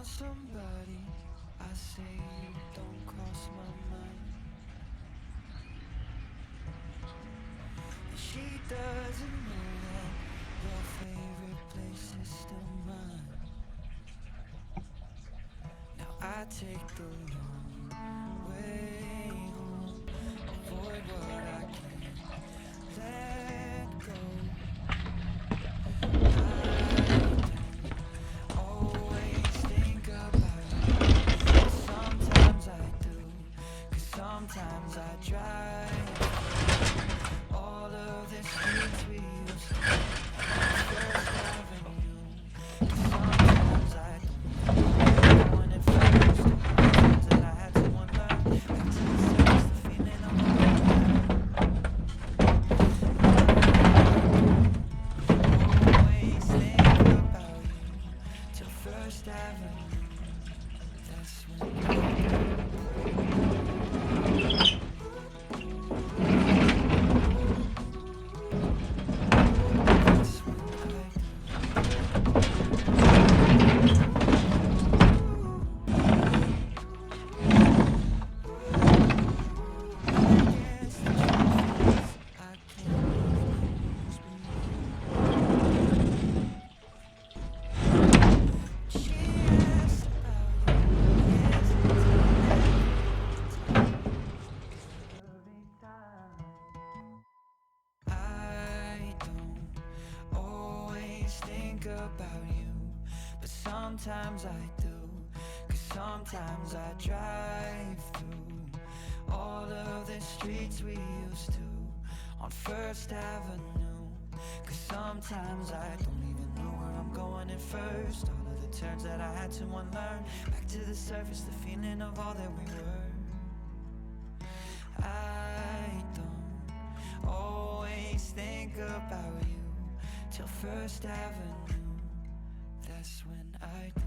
somebody. I say you don't cross my mind. And she doesn't know that your favorite place is still mine. Now I take the long way home, avoid what I can't let go. I don't always think about you. Sometimes I do, 'cause sometimes I drive all of the streets we used to First Avenue. 'Cause sometimes I don't know when it first times that I had to unlearn. Back to the surface, the feeling of always think about you till First Avenue. That's I don't always think about you, but sometimes I do. 'Cause sometimes I drive through all of the streets we used to on First Avenue. 'Cause sometimes I don't even know where I'm going at first. All of the turns that I had to unlearn. Back to the surface, the feeling of all that we were. I don't always think about you till First Avenue. That's when I do.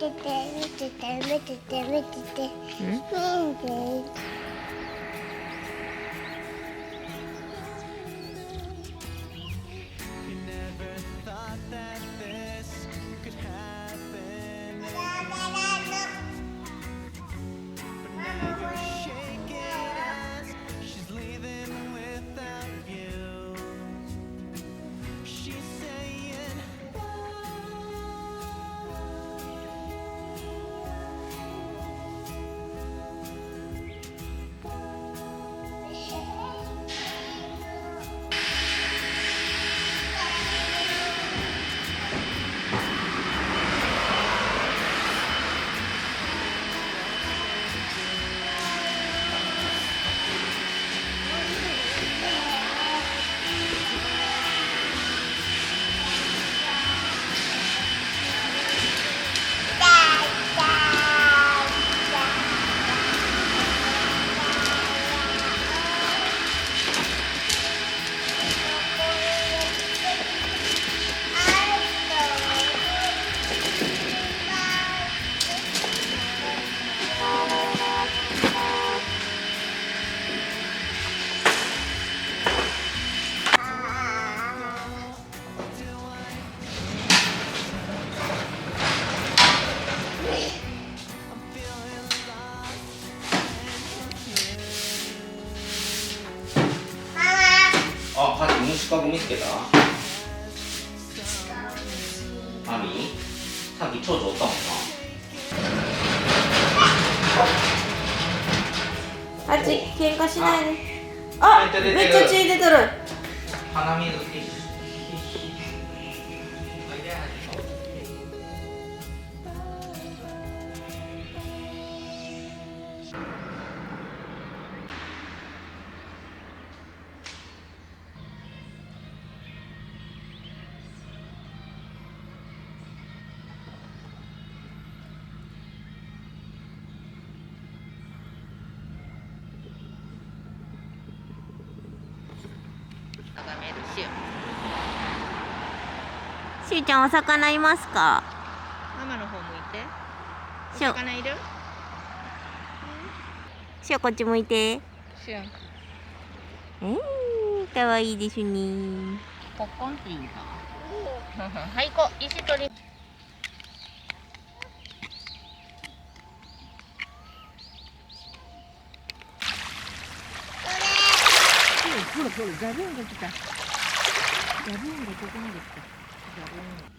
You never thought that this could happen but now you're shaking as she's leaving without you. She's sayingあ、さっき虫かご見つけた？アミ？さっき蝶々おったもんな。あっち喧嘩しないで。あ、めっちゃ出てるめっちゃ血出てる。鼻水ティッシュ。しゅうちゃんお魚いますか？ママの方向いて。おしゅう、魚いる？しゅうこっち向いて。シュン。かわいいですね。ポッコンっていいか。はい、こう石取り。ほらほら、ザブーンが来た。ザブーンがここまで来た。ザブーン。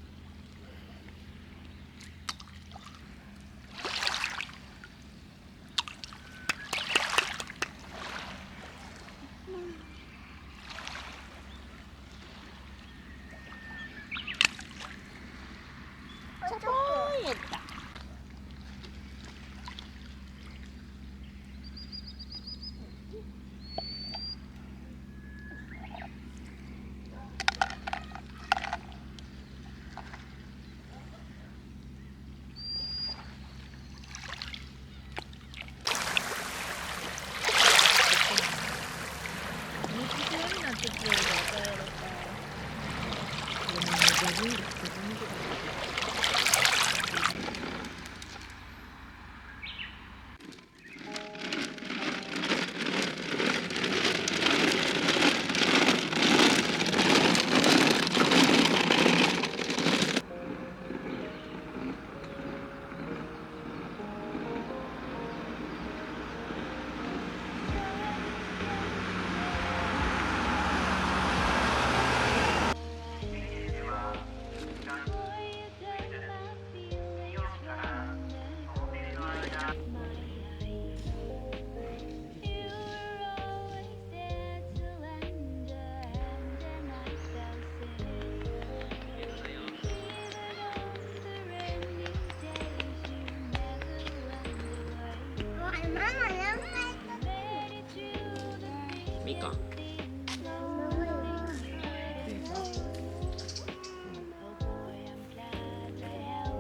みかん。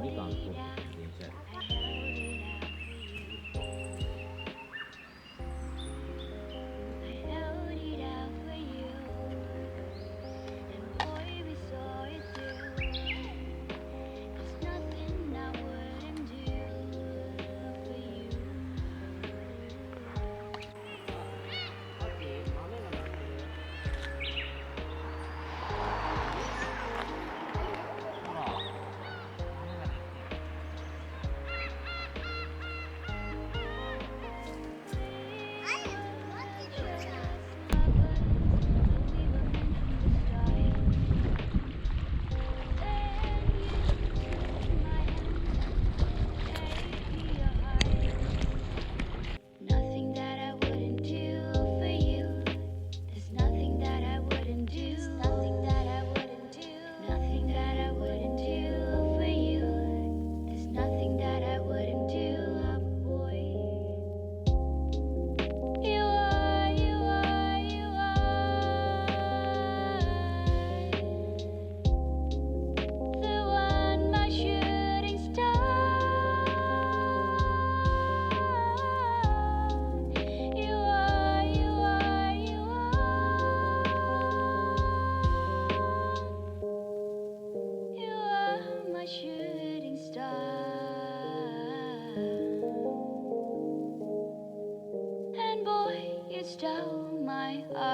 みかんと電車や。stole my heart.